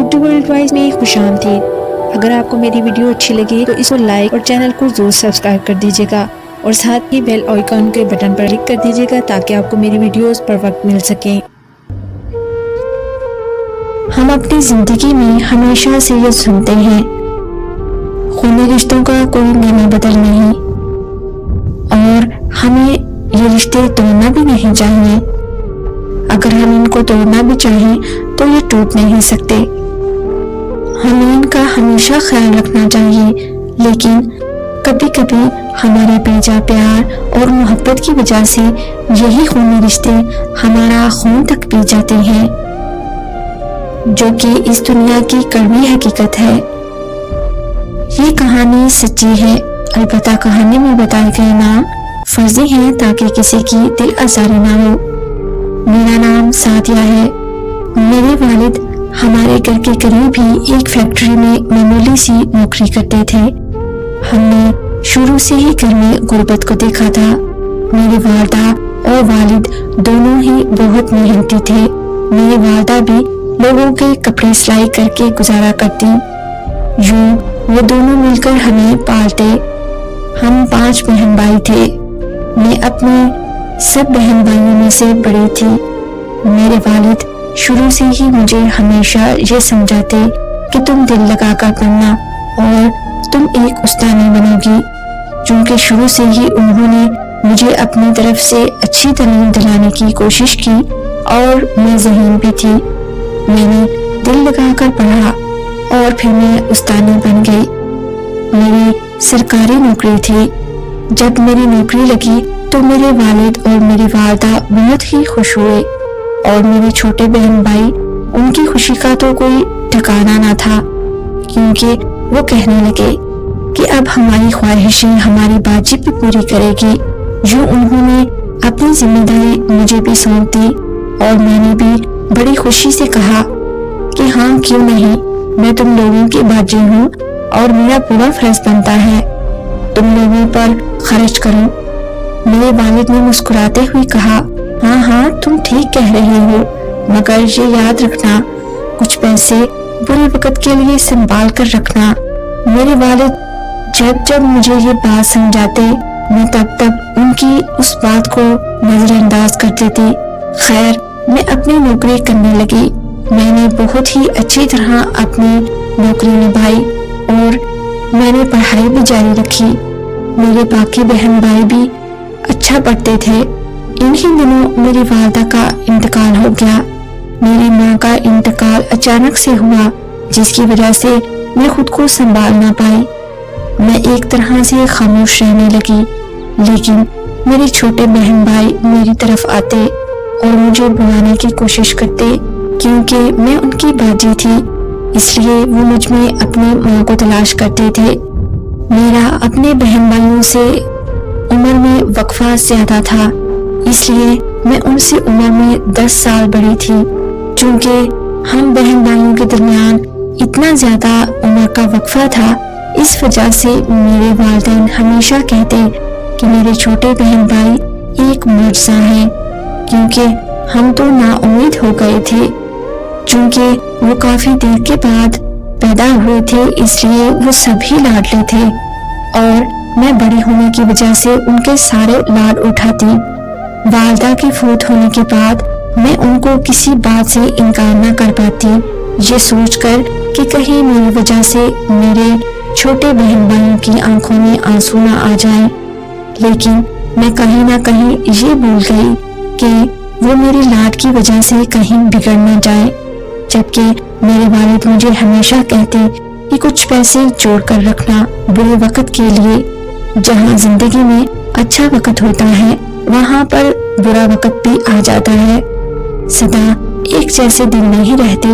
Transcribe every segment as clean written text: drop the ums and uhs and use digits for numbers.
Urdu world wise میں خوش آمدید۔ اگر آپ کو میری ویڈیو اچھی لگے تو اس کو لائک اور چینل کو ضرور سبسکرائب کر دیجیے گا اور ساتھ ہی بیل آئیکن کے بٹن پر کلک کر دیجیے گا تاکہ آپ کو میری ویڈیوز پر وقت مل سکیں۔ ہم اپنی زندگی میں ہمیشہ سے یہ سنتے ہیں، خونی رشتوں کا کوئی نیا بدل نہیں، اور ہمیں یہ رشتے توڑنا بھی نہیں چاہیے۔ اگر ہم ان کو توڑنا بھی چاہیں تو یہ ٹوٹ نہیں سکتے۔ ہمیں ان کا ہمیشہ خیال رکھنا چاہیے، لیکن کبھی کبھی ہمارے بیجا پیار اور محبت کی وجہ سے یہی خونی رشتے ہمارا خون تک پی جاتے ہیں، جو کہ اس دنیا کی کڑوی حقیقت ہے۔ یہ کہانی سچی ہے، البتہ کہانی میں بتائے گئے نام فرضی ہیں تاکہ کسی کی دل آزاری نہ ہو۔ میرا نام سعدیہ ہے۔ میرے والد ہمارے گھر کے قریب ہی ایک فیکٹری میں معمولی سی نوکری کرتے تھے۔ ہم نے شروع سے ہی گھر میں غربت کو دیکھا تھا۔ میری والدہ اور والد دونوں ہی بہت محنتی تھے۔ میری والدہ بھی لوگوں کے کپڑے سلائی کر کے گزارا کرتی، یوں وہ دونوں مل کر ہمیں پالتے۔ ہم 5 بہن بھائی تھے۔ میں اپنے سب بہن بھائیوں میں سے بڑی تھی۔ میرے والد شروع سے ہی مجھے ہمیشہ یہ سمجھاتے کہ تم دل لگا کر پڑھنا اور تم ایک استانی بنو گی، چونکہ شروع سے ہی انہوں نے مجھے اپنی طرف سے اچھی تعلیم دلانے کی کوشش کی اور میں ذہین بھی تھی۔ میں نے دل لگا کر پڑھا اور پھر میں استانی بن گئی۔ میری سرکاری نوکری تھی۔ جب میری نوکری لگی تو میرے والد اور میری والدہ بہت ہی خوش ہوئے، اور میرے چھوٹے بہن بھائی، ان کی خوشی کا تو کوئی ٹھکانہ نہ تھا، کیونکہ وہ کہنے لگے کہ اب ہماری خواہشیں ہماری باجی بھی پوری کرے گی۔ جو انہوں نے اپنی ذمہ داری مجھے بھی سونپ دی، اور میں نے بھی بڑی خوشی سے کہا کہ ہاں کیوں نہیں، میں تم لوگوں کی باجی ہوں اور میرا پورا فرض بنتا ہے تم لوگوں پر خرچ کروں۔ میرے والد نے مسکراتے ہوئے کہا، ہاں ہاں تم ٹھیک کہہ رہے ہو، مگر یہ یاد رکھنا کچھ پیسے برے وقت کے لیے سنبھال کر رکھنا۔ میرے والد جب مجھے یہ بات سمجھاتے، میں تب ان کی اس بات کو نظر انداز کر دیتی۔ خیر، میں اپنی نوکری کرنے لگی۔ میں نے بہت ہی اچھی طرح اپنی نوکری نبھائی اور میں نے پڑھائی بھی جاری رکھی۔ میرے باقی بہن بھائی بھی اچھا پڑھتے تھے۔ انہی دنوں میری والدہ کا انتقال ہو گیا۔ میری ماں کا انتقال اچانک سے ہوا، جس کی وجہ سے میں خود کو سنبھال نہ پائی۔ میں ایک طرح سے خاموش رہنے لگی، لیکن میرے چھوٹے بہن بھائی میری طرف آتے اور مجھے بلانے کی کوشش کرتے، کیونکہ میں ان کی باجی تھی، اس لیے وہ مجھ میں اپنی ماں کو تلاش کرتے تھے۔ میرا اپنے بہن بھائیوں سے عمر میں وقفہ زیادہ تھا، اس لیے میں ان سے عمر میں 10 سال بڑی تھی۔ چونکہ ہم بہن بھائیوں کے درمیان اتنا زیادہ عمر کا وقفہ تھا، اس وجہ سے میرے والدین ہمیشہ کہتے کہ میرے چھوٹے بہن بھائی ایک معجزہ ہیں، کیونکہ ہم تو نا امید ہو گئے تھے۔ چونکہ وہ کافی دیر کے بعد پیدا ہوئے تھے، اس لیے وہ سبھی لاڈلے تھے، اور میں بڑی ہونے کی وجہ سے ان کے سارے لاڈ اٹھاتی۔ والدہ کے فوت ہونے کے بعد میں ان کو کسی بات سے انکار نہ کر پاتی، یہ سوچ کر کہ کہیں میری وجہ سے میرے چھوٹے بہن بھائیوں کی آنکھوں میں آنسو نہ آ جائیں۔ لیکن میں کہیں نہ کہیں یہ بھول گئی کہ وہ میری لاڈ کی وجہ سے کہیں بگڑ نہ جائے، جبکہ میرے والد مجھے ہمیشہ کہتے کہ کچھ پیسے جوڑ کر رکھنا برے وقت کے لیے۔ جہاں زندگی میں اچھا وقت ہوتا ہے، وہاں پر برا وقت بھی آ جاتا ہے۔ سدا ایک جیسے دن نہیں رہتے،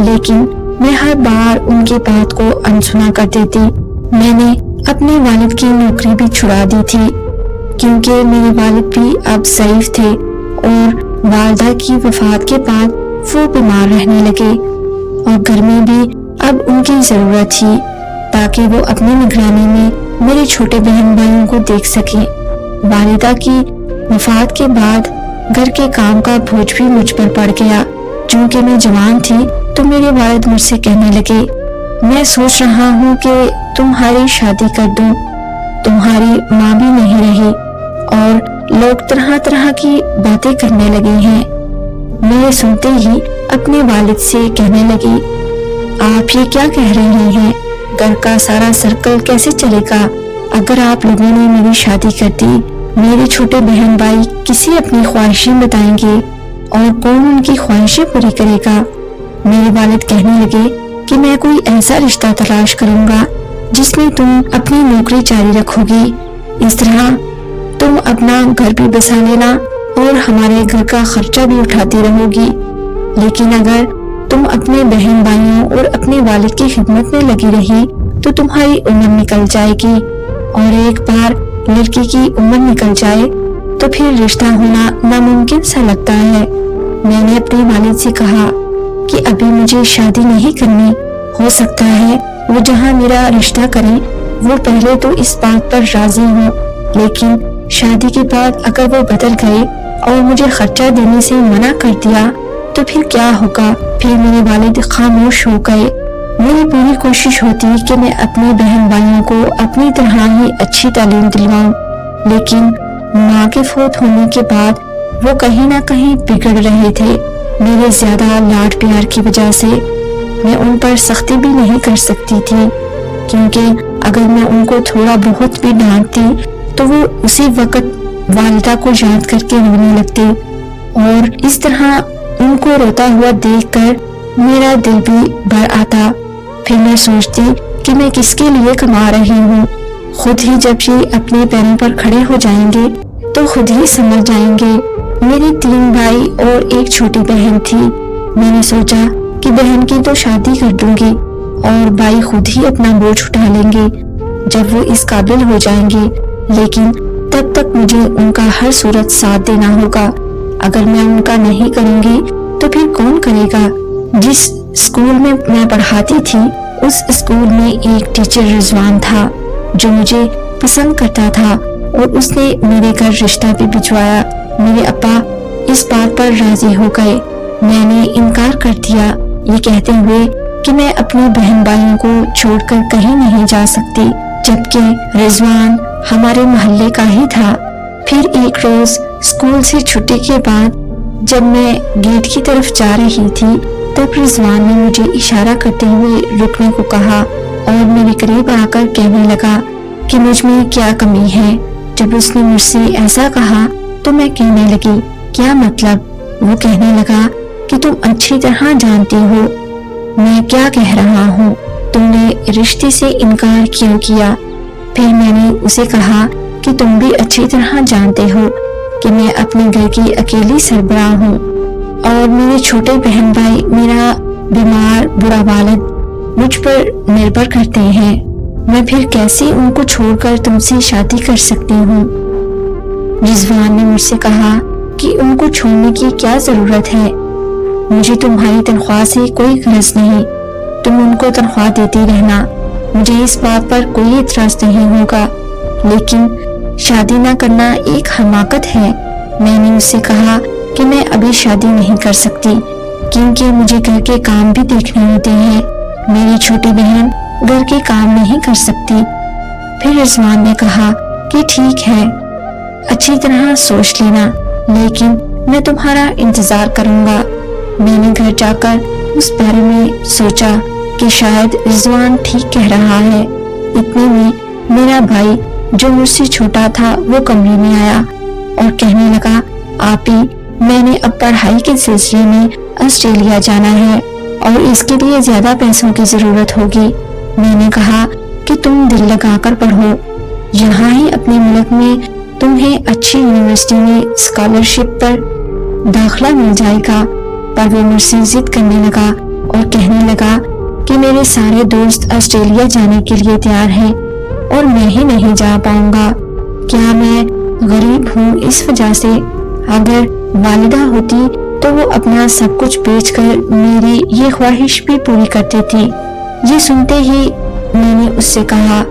لیکن میں ہر بار ان کی بات کو انسنا کر دیتی۔ میں نے اپنے والد کی نوکری بھی چھڑا دی تھی، کیونکہ میرے والد بھی اب ضعیف تھے، اور والدہ کی وفات کے بعد وہ بیمار رہنے لگے، اور گھر میں بھی اب ان کی ضرورت تھی تاکہ وہ اپنی نگرانی میں میرے چھوٹے بہن بھائیوں کو دیکھ سکیں۔ والدہ کی وفات کے بعد گھر کے کام کا بوجھ بھی مجھ پر پڑ گیا۔ چونکہ میں جوان تھی تو میرے والد مجھ سے کہنے لگے، میں سوچ رہا ہوں کہ تمہاری شادی کر دوں، تمہاری ماں بھی نہیں رہی اور لوگ طرح طرح کی باتیں کرنے لگے ہیں۔ میں یہ سنتے ہی اپنے والد سے کہنے لگی، آپ یہ کیا کہہ رہے ہیں؟ گھر کا سارا سرکل کیسے چلے گا؟ اگر آپ لوگوں نے میری شادی کر دی، میرے چھوٹے بہن بھائی کسی اپنی خواہشیں بتائیں گے اور کون ان کی خواہشیں پوری کرے گا؟ میرے والد کہنے لگے کہ میں کوئی ایسا رشتہ تلاش کروں گا جس میں تم اپنی نوکری جاری رکھو گی، اس طرح تم اپنا گھر بھی بسا لینا اور ہمارے گھر کا خرچہ بھی اٹھاتی رہو گی۔ لیکن اگر تم اپنے بہن بھائیوں اور اپنے والد کی خدمت میں لگی رہی تو تمہاری عمر نکل جائے گی، اور ایک بار لڑکی کی عمر نکل جائے تو پھر رشتہ ہونا ناممکن سا لگتا ہے۔ میں نے اپنے والد سے کہا کہ ابھی مجھے شادی نہیں کرنی، ہو سکتا ہے وہ جہاں میرا رشتہ کریں وہ پہلے تو اس بات پر راضی ہوں، لیکن شادی کے بعد اگر وہ بدل گئے اور مجھے خرچہ دینے سے منع کر دیا تو پھر کیا ہوگا؟ پھر میرے والد خاموش ہو گئے۔ میری پوری کوشش ہوتی کہ میں اپنے بہن بھائیوں کو اپنی طرح ہی اچھی تعلیم دلواؤں، لیکن ماں کے فوت ہونے کے بعد وہ کہیں نہ کہیں بگڑ رہے تھے۔ میرے زیادہ لاڈ پیار کی وجہ سے میں ان پر سختی بھی نہیں کر سکتی تھی، کیونکہ اگر میں ان کو تھوڑا بہت بھی ڈانٹتی تو وہ اسی وقت والدہ کو یاد کر کے رونے لگتے، اور اس طرح ان کو روتا ہوا دیکھ کر میرا دل بھی بھر آتا۔ پھر میں سوچتی کہ میں کس کے لیے کما رہی ہوں، خود ہی جب یہ اپنے پیروں پر کھڑے ہو جائیں گے تو خود ہی سمجھ جائیں گے۔ میرے 3 بھائی اور ایک چھوٹی بہن تھی۔ میں نے سوچا کہ بہن کی تو شادی کر دوں گی اور بھائی خود ہی اپنا بوجھ اٹھا لیں گے جب وہ اس قابل ہو جائیں گے، لیکن تب تک مجھے ان کا ہر صورت ساتھ دینا ہوگا۔ اگر میں ان کا نہیں کروں گی تو پھر کون کرے گا؟ جس اسکول میں میں پڑھاتی تھی اس اسکول میں ایک ٹیچر رضوان تھا جو مجھے پسند کرتا تھا، اور اس نے میرے گھر رشتہ بھی بھجوایا۔ میرے ابا اس بات پر راضی ہو گئے۔ میں نے انکار کر دیا، یہ کہتے ہوئے کہ میں اپنے بہن بھائیوں کو چھوڑ کر کہیں نہیں جا سکتی، جبکہ رضوان ہمارے محلے کا ہی تھا۔ پھر ایک روز اسکول سے چھٹی کے بعد جب میں گیٹ کی طرف جا رہی تھی تب رضوان نے مجھے اشارہ کرتے ہوئے رکنے کو کہا اور میرے قریب آ کر کہنے لگا کہ مجھ میں کیا کمی ہے۔ جب اس نے مجھ سے ایسا کہا تو میں کہنے لگی، کیا مطلب؟ وہ کہنے لگا کہ تم اچھی طرح جانتی ہو میں کیا کہہ رہا ہوں، تم نے رشتے سے انکار کیوں کیا؟ پھر میں نے اسے کہا کہ تم بھی اچھی طرح جانتے ہو کہ میں اپنے گھر کی اکیلی سربراہ ہوں اور میرے چھوٹے بہن بھائی، میرا بیمار بڑا والد مجھ پر نربھر کرتے ہیں، میں پھر کیسے ان کو چھوڑ کر تم سے شادی کر سکتی ہوں؟ رضوان نے مجھ سے کہا کہ ان کو چھوڑنے کی کیا ضرورت ہے، مجھے تمہاری تنخواہ سے کوئی غرض نہیں، تم ان کو تنخواہ دیتی رہنا، مجھے اس بات پر کوئی اعتراض نہیں ہوگا، لیکن شادی نہ کرنا ایک حماقت ہے۔ میں نے اس سے کہا کہ میں ابھی شادی نہیں کر سکتی کیونکہ مجھے گھر کے کام بھی دیکھنے ہوتے ہیں، میری چھوٹی بہن گھر کے کام نہیں کر سکتی۔ پھر رضوان نے کہا کہ ٹھیک ہے، اچھی طرح سوچ لینا، لیکن میں تمہارا انتظار کروں گا۔ میں نے گھر جا کر اس بارے میں سوچا کہ شاید رضوان ٹھیک کہہ رہا ہے۔ اتنے میں میرا بھائی جو مجھ سے چھوٹا تھا وہ کمرے میں آیا اور کہنے لگا، آپی میں نے اب پڑھائی کے سلسلے میں آسٹریلیا جانا ہے اور اس کے لیے زیادہ پیسوں کی ضرورت ہوگی۔ میں نے کہا کہ تم دل لگا کر پڑھو، یہاں ہی اپنے ملک میں تمہیں اچھی یونیورسٹی میں اسکالرشپ پر داخلہ مل جائے گا۔ پر وہ مجھ سے ضد کرنے لگا اور کہنے لگا کہ میرے سارے دوست آسٹریلیا جانے کے لیے تیار ہیں اور میں ہی نہیں جا پاؤں گا۔ کیا میں غریب ہوں اس وجہ سے؟ اگر والدہ ہوتی تو وہ اپنا سب کچھ بیچ کر میری یہ خواہش بھی پوری کر دیتی۔ یہ سنتے ہی میں نے اس سے کہا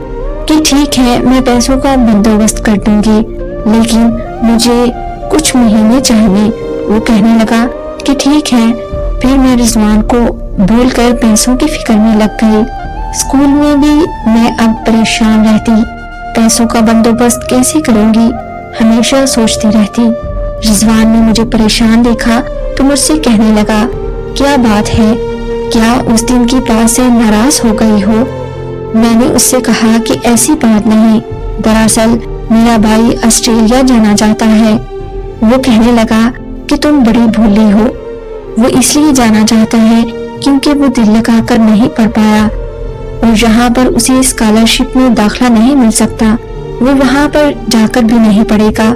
کہ ٹھیک ہے، میں پیسوں کا بندوبست کر دوں گی، لیکن مجھے کچھ مہینے چاہیے۔ وہ کہنے لگا کہ ٹھیک ہے، پھر میں رضوان کو بھول کر پیسوں کی فکر میں لگ گئی۔ اسکول میں بھی میں اب پریشان رہتی، پیسوں کا بندوبست کیسے کروں گی، ہمیشہ سوچتی رہتی۔ رضوان نے مجھے پریشان دیکھا تو مجھ سے کہنے لگا، کیا بات ہے، کیا اس دن کی بات سے ناراض ہو گئی ہو؟ میں نے اس سے کہا کہ ایسی بات نہیں، دراصل میرا بھائی آسٹریلیا جانا چاہتا ہے۔ وہ کہنے لگا کہ تم بڑی بھولی ہو، وہ اس لیے جانا چاہتا ہے کیونکہ وہ دل لگا کر نہیں پڑھ پایا اور یہاں پر اسے اسکالرشپ میں داخلہ نہیں مل سکتا، وہ وہاں پر جا کر بھی نہیں پڑھے گا،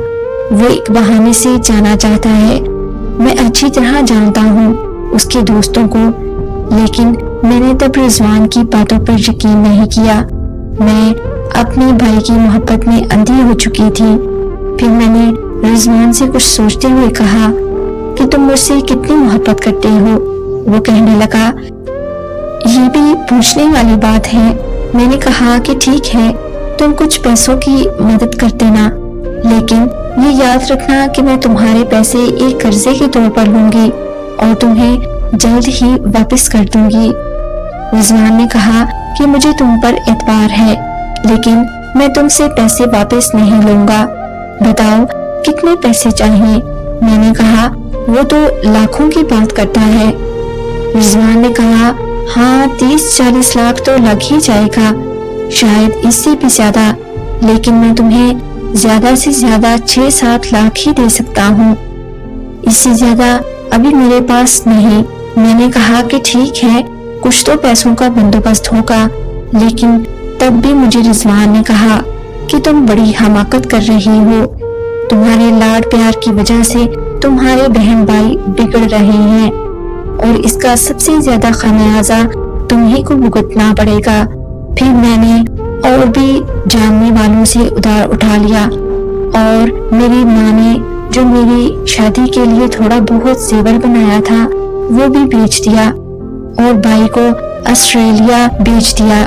وہ ایک بہانے سے جانا چاہتا ہے۔ میں اچھی طرح جانتا ہوں اس کے دوستوں کو، لیکن میں نے تب رضوان کی باتوں پر یقین نہیں کیا۔ میں اپنے بھائی کی محبت میں اندھی ہو چکی تھی۔ پھر میں نے رضوان سے کچھ سوچتے ہوئے کہا کہ تم مجھ سے کتنی محبت کرتے ہو؟ وہ کہنے لگا، یہ بھی پوچھنے والی بات ہے۔ میں نے کہا کہ ٹھیک ہے، تم کچھ پیسوں کی مدد کر دینا، لیکن یہ یاد رکھنا کہ میں تمہارے پیسے ایک قرضے کے طور پر لوں گی اور تمہیں جلد ہی واپس کر دوں گی۔ رضوان نے کہا کہ مجھے تم پر اعتبار ہے، لیکن میں تم سے پیسے واپس نہیں لوں گا، بتاؤ کتنے پیسے چاہیے؟ میں نے کہا وہ تو لاکھوں کی بات کرتا ہے۔ رضوان نے کہا ہاں 30-40 لاکھ تو لگ ہی جائے گا، شاید اس سے بھی زیادہ، لیکن میں تمہیں زیادہ سے زیادہ 6-7 لاکھ ہی دے سکتا ہوں، اس سے زیادہ ابھی میرے پاس نہیں۔ میں نے کہا کہ ٹھیک ہے، کچھ تو پیسوں کا بندوبست ہوگا، لیکن تب بھی مجھے رضوان نے کہا کہ تم بڑی حماقت کر رہی ہو، تمہارے لاڈ پیار کی وجہ سے تمہارے بہن بھائی بگڑ رہے ہیں اور اس کا سب سے زیادہ خمیازہ تمہیں کو بھگتنا پڑے گا۔ پھر میں نے اور بھی جاننے والوں سے ادھار اٹھا لیا اور میری ماں نے جو میری شادی کے لیے تھوڑا بہت زیور بنایا تھا وہ بھی بیچ دیا اور بھائی کو آسٹریلیا بیچ دیا،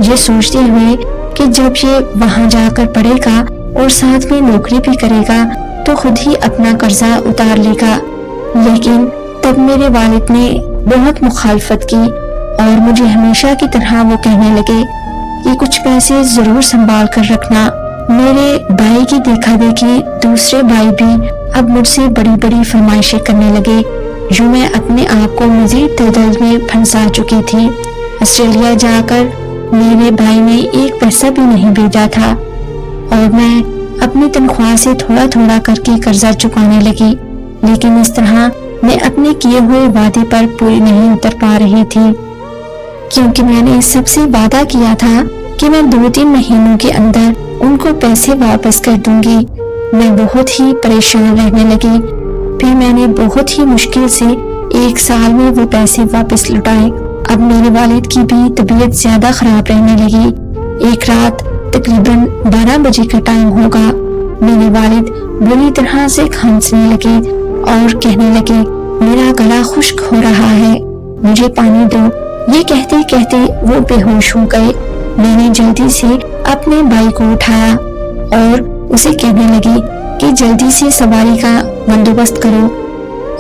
یہ سوچتے ہوئے کہ جب یہ وہاں جا کر پڑھے گا اور ساتھ میں نوکری بھی کرے گا تو خود ہی اپنا قرضہ اتار لے گا۔ لیکن تب میرے والد نے بہت مخالفت کی اور مجھے ہمیشہ کی طرح وہ کہنے لگے کہ کچھ پیسے ضرور سنبھال کر رکھنا۔ میرے بھائی کی دیکھا دیکھی دوسرے بھائی بھی اب مجھ سے بڑی بڑی فرمائشیں کرنے لگے، جو میں اپنے آپ کو مزید دلدل میں پھنسا چکی تھی۔ آسٹریلیا جا کر میرے بھائی نے ایک پیسہ بھی نہیں بھیجا تھا اور میں اپنی تنخواہ سے تھوڑا تھوڑا کر کے قرضہ چکانے لگی، لیکن اس طرح میں اپنے کیے ہوئے وعدے پر پوری نہیں اتر پا رہی تھی، کیونکہ میں نے سب سے وعدہ کیا تھا کہ میں 2-3 مہینوں کے اندر ان کو پیسے واپس کر دوں گی۔ میں بہت ہی پریشان رہنے لگی۔ پھر میں نے بہت ہی مشکل سے 1 سال میں وہ پیسے واپس لوٹائے۔ اب میرے والد کی بھی طبیعت زیادہ خراب رہنے لگی۔ ایک رات تقریباً 12 بجے کا ٹائم ہوگا، میرے والد بری طرح سے کھانسنے لگے اور کہنے لگے میرا گلا خشک ہو رہا ہے، مجھے پانی دو۔ یہ کہتے کہتے وہ بے ہوش ہو گئے۔ میں نے جلدی سے اپنے بھائی کو اٹھایا اور اسے کہنے لگی کہ جلدی سے سواری کا بندوبست کرو،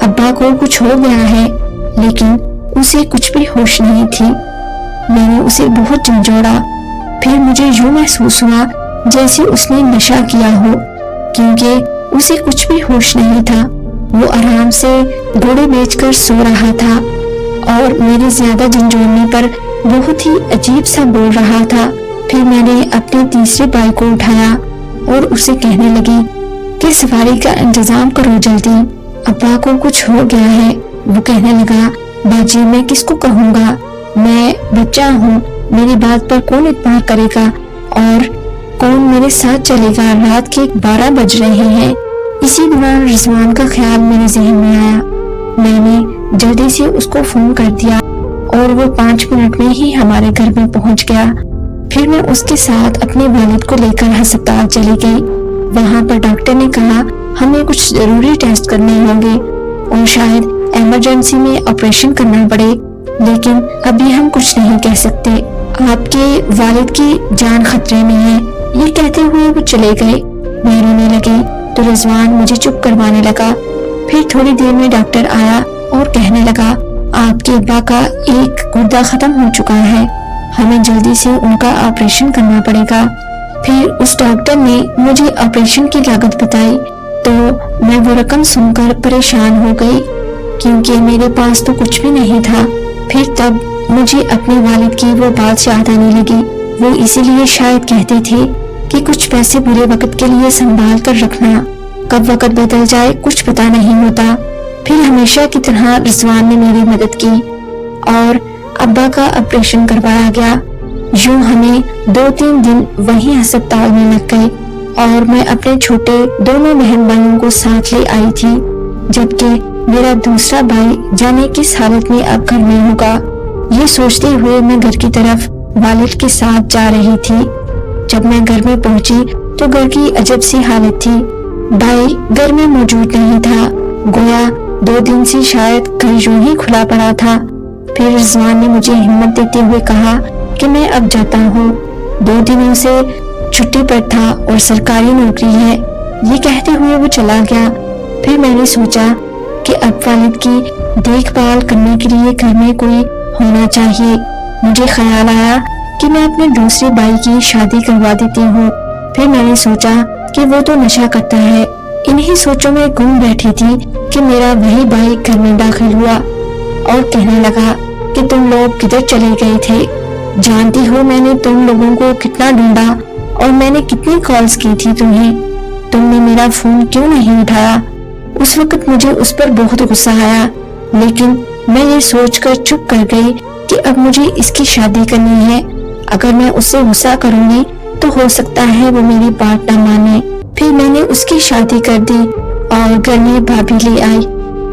ابا کو کچھ ہو گیا ہے، لیکن اسے کچھ بھی ہوش نہیں تھی۔ میں نے اسے بہت جھنجھوڑا، پھر مجھے یوں محسوس ہوا جیسے اس نے نشہ کیا ہو، کیونکہ اسے کچھ بھی ہوش نہیں تھا۔ وہ آرام سے گھوڑے بیچ کر سو رہا تھا اور میرے زیادہ جھنجھوڑنے پر بہت ہی عجیب سا بول رہا تھا۔ پھر میں نے اپنے تیسرے بھائی کو اٹھایا اور اسے کہنے لگی کہ سواری کا انتظام کرو جلدی، ابا کو کچھ ہو گیا ہے۔ وہ کہنے لگا باجی میں کس کو کہوں گا، میں بچہ ہوں، میری بات پر کون اعتبار کرے گا اور کون میرے ساتھ چلے گا، رات کے 12 بج رہے ہیں۔ اسی دوران رضوان کا خیال میرے ذہن میں آیا۔ میں نے جلدی سے اس کو فون کر دیا اور وہ 5 منٹ میں ہی ہمارے گھر میں پہنچ گیا۔ پھر میں اس کے ساتھ اپنے والد کو لے کر ہسپتال چلی گئی۔ وہاں پر ڈاکٹر نے کہا ہمیں کچھ ضروری ٹیسٹ کرنے ہوں گے اور شاید ایمرجنسی میں آپریشن کرنا پڑے، لیکن ابھی ہم کچھ نہیں کہہ سکتے، آپ کے والد کی جان خطرے میں ہے۔ یہ کہتے ہوئے وہ چلے گئے۔ میں رونے لگی تو رضوان مجھے چپ کروانے لگا۔ پھر تھوڑی دیر میں ڈاکٹر آیا اور کہنے لگا آپ کے ابا کا ایک گردہ ختم ہو چکا ہے، ہمیں جلدی سے ان کا آپریشن کرنا پڑے گا۔ پھر اس ڈاکٹر نے مجھے آپریشن کی لاگت بتائی تو میں وہ رقم سن کر پریشان ہو گئی، کیونکہ میرے پاس تو کچھ بھی نہیں تھا۔ پھر تب مجھے اپنے والد کی وہ بات یاد آنے لگی۔ وہ اسی لیے شاید کہتے تھے کہ کچھ پیسے برے وقت کے لیے سنبھال کر رکھنا، کب وقت بدل جائے کچھ پتا نہیں ہوتا۔ پھر ہمیشہ کی طرح رضوان نے میری مدد کی اور ابا کا آپریشن کروایا گیا۔ یوں ہمیں 2-3 دن وہیں ہسپتال میں لگ گئے اور میں اپنے چھوٹے دونوں بہن بھائیوں کو ساتھ لے آئی تھی، جبکہ میرا دوسرا بھائی جانے کس حالت میں اب گھر میں ہوگا۔ یہ سوچتے ہوئے میں گھر کی طرف والد کے ساتھ جا رہی تھی۔ جب میں گھر میں پہنچی تو گھر کی عجب سی حالت تھی۔ بھائی گھر میں موجود نہیں تھا، گویا 2 دن سے شاید گھر یوں ہی کھلا پڑا تھا۔ پھر رضوان نے مجھے ہمت دیتے ہوئے کہا کہ میں اب جاتا ہوں، 2 دنوں سے چھٹی پر تھا اور سرکاری نوکری ہے۔ یہ کہتے ہوئے وہ چلا گیا۔ پھر میں نے سوچا کہ اب والد کی دیکھ بھال کرنے کے لیے گھر میں کوئی ہونا چاہیے۔ مجھے خیال آیا کہ میں اپنے دوسرے بھائی کی شادی کروا دیتی ہوں۔ پھر میں نے سوچا کہ وہ تو نشہ کرتا ہے۔ انہی سوچوں میں گم بیٹھی تھی کہ میرا وہی بھائی گھر میں داخل ہوا اور کہنے لگا کہ تم لوگ کدھر چلے گئے تھے؟ جانتی ہو میں نے تم لوگوں کو کتنا ڈھونڈا اور میں نے کتنی کالز کی تھی تمہیں، تم نے میرا فون کیوں نہیں اٹھایا؟ اس وقت مجھے اس پر بہت غصہ آیا، لیکن میں یہ سوچ کر چپ کر گئی کہ اب مجھے اس کی شادی کرنی ہے۔ اگر میں اس سے غصہ کروں گی تو ہو سکتا ہے وہ میری بات نہ مانے۔ پھر میں نے اس کی شادی کر دی اور گھر میں بھابھی لے آئی۔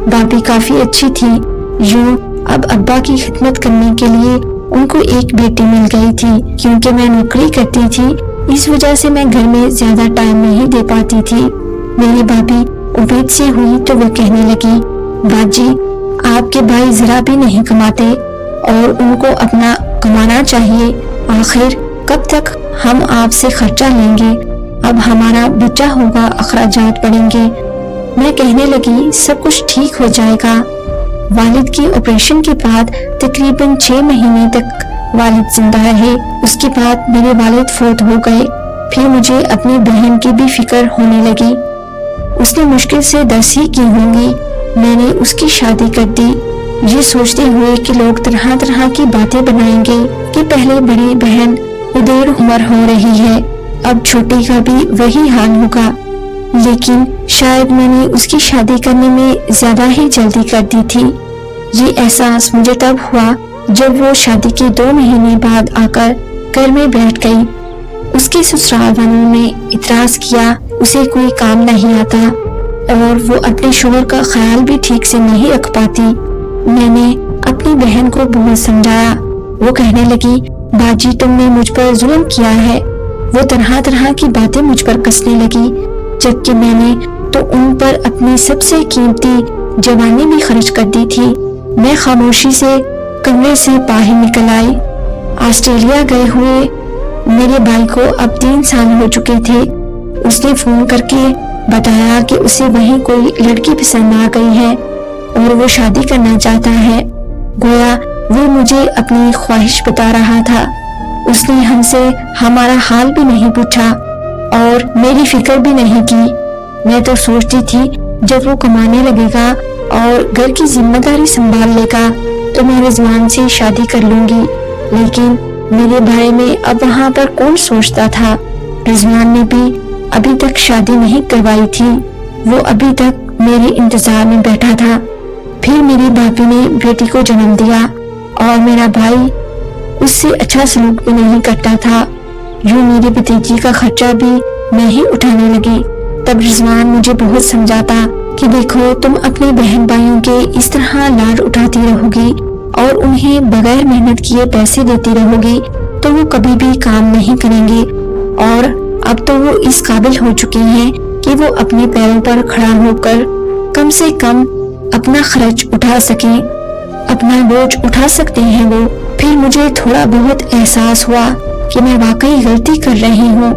بھابھی کافی اچھی تھی، یوں اب ابا کی خدمت کرنے کے لیے ان کو ایک بیٹی مل گئی تھی۔ کیونکہ میں نوکری کرتی تھی اس وجہ سے میں گھر میں زیادہ ٹائم نہیں دے پاتی تھی۔ میری بھابھی امید سے ہوئی تو وہ کہنے لگی، باجی آپ کے بھائی ذرا بھی نہیں کماتے اور ان کو اپنا کمانا چاہیے، آخر کب تک ہم آپ سے خرچہ لیں گے؟ اب ہمارا بچہ ہوگا، اخراجات پڑیں گے۔ میں کہنے لگی سب کچھ ٹھیک ہو جائے گا۔ والد کی آپریشن کے بعد تقریباً 6 مہینے تک والد زندہ رہے۔ اس کے بعد میرے والد فوت ہو گئے۔ پھر مجھے اپنی بہن کی بھی فکر ہونے لگی۔ اس نے مشکل سے 10 ہی کی ہوں گی، میں نے اس کی شادی کر دی، یہ سوچتے ہوئے کہ لوگ طرح طرح کی باتیں بنائیں گے کہ پہلے بڑی بہن ادھیڑ عمر ہو رہی ہے، اب چھوٹی کا بھی وہی حال ہوگا۔ لیکن شاید میں نے اس کی شادی کرنے میں زیادہ ہی جلدی کر دی تھی۔ یہ احساس مجھے تب ہوا جب وہ شادی کے 2 مہینے بعد آ کر گھر میں بیٹھ گئی۔ اس کے سسرال والوں نے اعتراض کیا اسے کوئی کام نہیں آتا اور وہ اپنے شوہر کا خیال بھی ٹھیک سے نہیں رکھ پاتی۔ میں نے اپنی بہن کو بہت سمجھایا۔ وہ کہنے لگی، باجی تم نے مجھ پر ظلم کیا ہے۔ وہ طرح طرح کی باتیں مجھ پر کسنے لگی، جبکہ میں نے تو ان پر اپنی سب سے قیمتی جوانی بھی خرچ کر دی تھی۔ میں خاموشی سے کمرے سے باہر نکل آئی۔ آسٹریلیا گئے ہوئے میرے بھائی کو اب 3 سال ہو چکے تھے۔ اس نے فون کر کے بتایا کہ اسے وہیں کوئی لڑکی پسند آ گئی ہے اور وہ شادی کرنا چاہتا ہے۔ گویا وہ مجھے اپنی خواہش بتا رہا تھا۔ اس نے ہم سے ہمارا حال بھی نہیں پوچھا اور میری فکر بھی نہیں کی۔ میں تو سوچتی تھی جب وہ کمانے لگے گا اور گھر کی ذمہ داری سنبھال لے گا تو میں رضوان سے شادی کر لوں گی، لیکن میرے بھائی میں اب وہاں پر کون سوچتا تھا۔ رضوان نے بھی ابھی تک شادی نہیں کروائی تھی، وہ ابھی تک میرے انتظار میں بیٹھا تھا۔ پھر میری بھابھی نے بیٹی کو جنم دیا اور میرا بھائی اس سے اچھا سلوک بھی نہیں کرتا تھا۔ یوں میری بھتیجی کا خرچہ بھی میں ہی اٹھانے لگی۔ تب رضوان مجھے بہت سمجھاتا کہ دیکھو تم اپنے بہن بھائیوں کے اس طرح لاڈ اٹھاتی رہو گی اور انہیں بغیر محنت کیے پیسے دیتی رہو گی تو وہ کبھی بھی کام نہیں کریں گے، اور اب تو وہ اس قابل ہو چکے ہیں کہ وہ اپنے پیروں پر کھڑا ہو کر کم سے کم اپنا خرچ اٹھا سکیں، اپنا بوجھ اٹھا سکتے ہیں وہ۔ پھر مجھے تھوڑا بہت احساس ہوا کہ میں واقعی غلطی کر رہی ہوں۔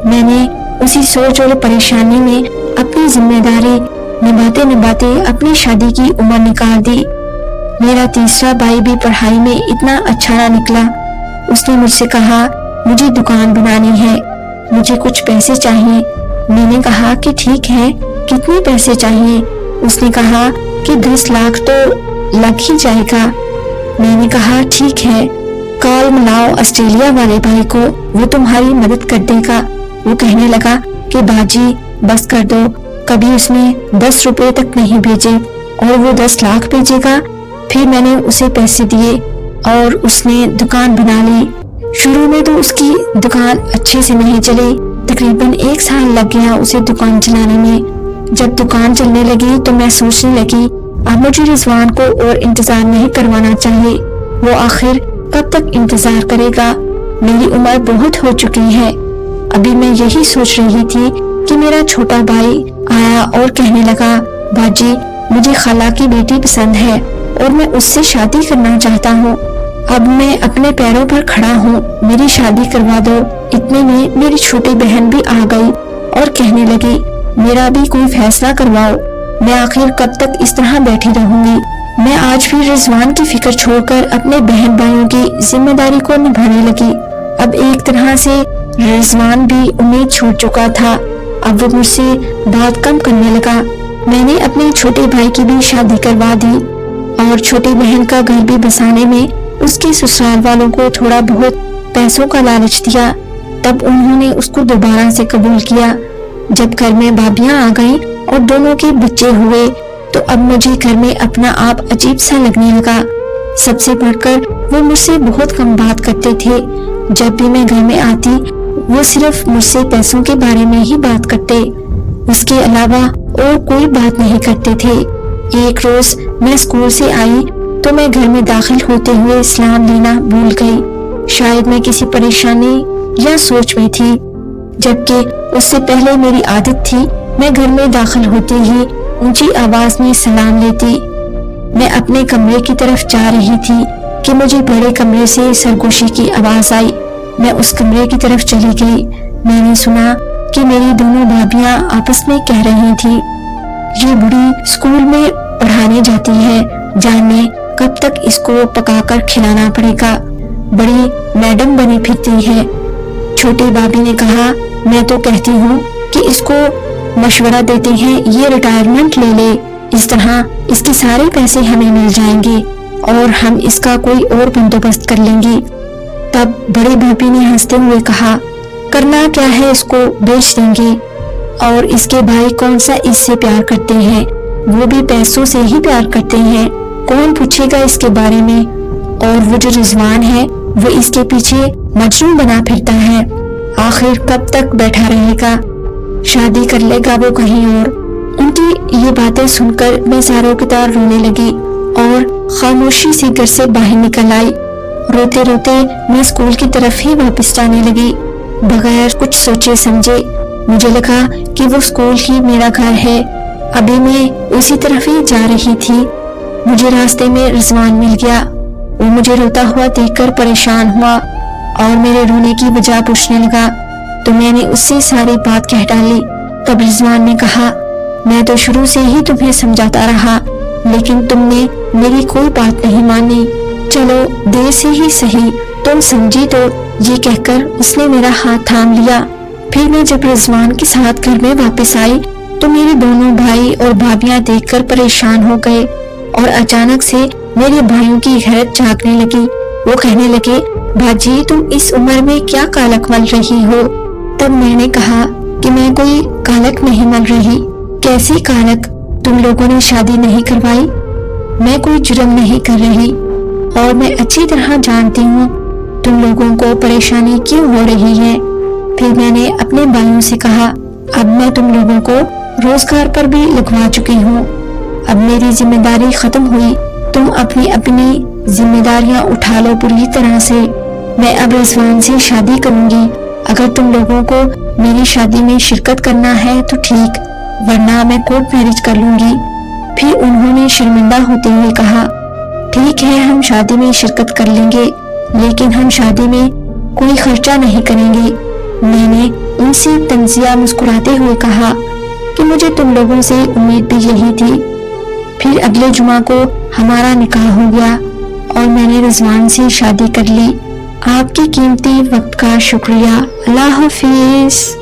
میں نے اسی سوچ اور پریشانی میں اپنی ذمہ داری نبھاتے نبھاتے اپنی شادی کی عمر نکال دی۔ میرا تیسرا بھائی بھی پڑھائی میں اتنا اچھا نہ نکلا. اس نے مجھ سے کہا مجھے دکان بنانی ہے, مجھے کچھ پیسے چاہیے. میں نے کہا کہ ٹھیک ہے, کتنے پیسے چاہیے؟ اس نے کہا کہ 10 لاکھ تو لگ ہی جائے گا. میں نے کہا ٹھیک ہے, کال ملاؤ آسٹریلیا والے بھائی کو, وہ تمہاری مدد کر دے گا. وہ کہنے لگا کہ باجی بس کر دو, کبھی اس نے 10 روپے تک نہیں بھیجے اور وہ 10 لاکھ بھیجے گا. پھر میں نے اسے پیسے دیے اور اس نے دکان بنا لی. شروع میں تو اس کی دکان اچھے سے نہیں چلی, تقریباً 1 سال لگ گیا اسے دکان چلانے میں. جب دکان چلنے لگی تو میں سوچنے لگی اب مجھے رضوان کو اور انتظار نہیں کروانا چاہیے. وہ آخر کب تک انتظار کرے گا؟ میری عمر بہت ہو چکی ہے. ابھی میں یہی سوچ رہی تھی کہ میرا چھوٹا بھائی آیا اور کہنے لگا باجی مجھے خالہ کی بیٹی پسند ہے اور میں اس سے شادی کرنا چاہتا ہوں. اب میں اپنے پیروں پر کھڑا ہوں, میری شادی کروا دو. اتنے میں میری چھوٹی بہن بھی آ گئی اور کہنے لگی میرا بھی کوئی فیصلہ کرواؤ. میں آخر کب تک اس طرح بیٹھی رہوں گی؟ میں آج بھی رضوان کی فکر چھوڑ کر اپنے بہن بھائیوں کی ذمہ داری کو نبھانے لگی. اب ایک طرح سے رضوان بھی امید چھوڑ چکا تھا. اب وہ مجھ سے بات کم کرنے لگا. میں نے اپنے چھوٹے بھائی کی بھی شادی کروا دی اور چھوٹی بہن کا گھر بھی بسانے میں اس کے سسرال والوں کو تھوڑا بہت پیسوں کا لالچ دیا. تب انہوں نے اس کو دوبارہ سے قبول کیا. جب گھر میں بھابیاں آ گئیں اور دونوں کے بچے ہوئے تو اب مجھے گھر میں اپنا آپ عجیب سا لگنے لگا. سب سے بڑھ کر وہ مجھ سے بہت کم بات کرتے تھے. جب بھی میں گھر میں آتی وہ صرف مجھ سے پیسوں کے بارے میں ہی بات کرتے, اس کے علاوہ اور کوئی بات نہیں کرتے تھے. ایک روز میں اسکول سے آئی تو میں گھر میں داخل ہوتے ہوئے سلام لینا بھول گئی. شاید میں کسی پریشانی یا سوچ میں تھی, جبکہ اس سے پہلے میری عادت تھی میں گھر میں داخل ہوتے ہی اونچی آواز میں سلام لیتی. میں اپنے کمرے کی طرف جا رہی تھی کہ مجھے بڑے کمرے سے سرگوشی کی آواز آئی. میں اس کمرے کی طرف چلی گئی. میں نے سنا کہ میری دونوں بھابیاں آپس میں کہہ رہی تھی یہ بڑی اسکول میں پڑھانے جاتی ہے, جانے کب تک اس کو پکا کر کھلانا پڑے گا, بڑی میڈم بنی پھرتی ہے. چھوٹی بھابی نے کہا میں تو کہتی ہوں کہ اس کو مشورہ دیتے ہیں یہ ریٹائرمنٹ لے لے, اس طرح اس کے سارے پیسے ہمیں مل جائیں گے اور ہم اس کا کوئی اور بندوبست کر لیں گے. تب بڑی بھابی نے ہنستے ہوئے کہا کرنا کیا ہے, اس کو بیچ دیں گے. اور اس کے بھائی کون سا اس سے پیار کرتے ہیں, وہ بھی پیسوں سے ہی پیار کرتے ہیں, کون پوچھے گا اس کے بارے میں. اور وہ جو رضوان ہے وہ اس کے پیچھے مجنون بنا پھرتا ہے, آخر کب تک بیٹھا رہے گا, شادی کر لے گا وہ کہیں اور. ان کی یہ باتیں سن کر میں زاروں کی طرح رونے لگی اور خاموشی سے گھر سے باہر نکل آئی. روتے روتے میں اسکول کی طرف ہی واپس جانے لگی بغیر کچھ سوچے سمجھے. مجھے لگا کہ وہ اسکول ہی میرا گھر ہے. ابھی میں اسی طرف ہی جا رہی تھی, مجھے راستے میں رضوان مل گیا. وہ مجھے روتا ہوا دیکھ کر پریشان ہوا اور میرے رونے کی وجہ پوچھنے لگا تو میں نے اس سے ساری بات کہہ ڈالی. تب رضوان نے کہا میں تو شروع سے ہی تمہیں سمجھاتا رہا لیکن تم نے میری کوئی بات نہیں مانی, چلو دیر سے ہی صحیح تم سمجھی تو. یہ کہہ کر اس نے میرا ہاتھ تھام لیا. پھر میں جب رضوان کے ساتھ گھر میں واپس آئی تو میرے دونوں بھائی اور بھابیاں دیکھ کر پریشان ہو گئے اور اچانک سے میرے بھائیوں کی حیرت جاگنے لگی. وہ کہنے لگے باجی تم اس عمر میں کیا کالک مل رہی ہو. تب میں نے کہا کہ میں کوئی کالک نہیں مل رہی. کیسی کالک؟ تم لوگوں نے شادی نہیں کروائی, میں کوئی جرم نہیں کر رہی اور میں اچھی طرح جانتی ہوں تم لوگوں کو پریشانی کیوں ہو رہی ہے. پھر میں نے اپنے بھائیوں سے کہا اب میں تم لوگوں کو روزگار پر بھی لگوا چکی ہوں, اب میری ذمہ داری ختم ہوئی, تم اپنی اپنی ذمہ داریاں اٹھا لو پوری طرح سے. میں اب رضوان سے شادی کروں گی, اگر تم لوگوں کو میری شادی میں شرکت کرنا ہے تو ٹھیک, ورنہ میں کورٹ میرج کر لوں گی. پھر انہوں نے شرمندہ ہوتے ہوئے کہا ٹھیک ہے ہم شادی میں شرکت کر لیں گے لیکن ہم شادی میں کوئی خرچہ نہیں کریں گے. میں نے ان سے تنزیہ مسکراتے ہوئے کہا کہ مجھے تم لوگوں سے امید بھی یہی تھی. پھر اگلے جمعہ کو ہمارا نکاح ہو گیا اور میں نے رضوان سے شادی کر لی۔ آپ کے قیمتی وقت کا شکریہ۔ اللہ حافظ۔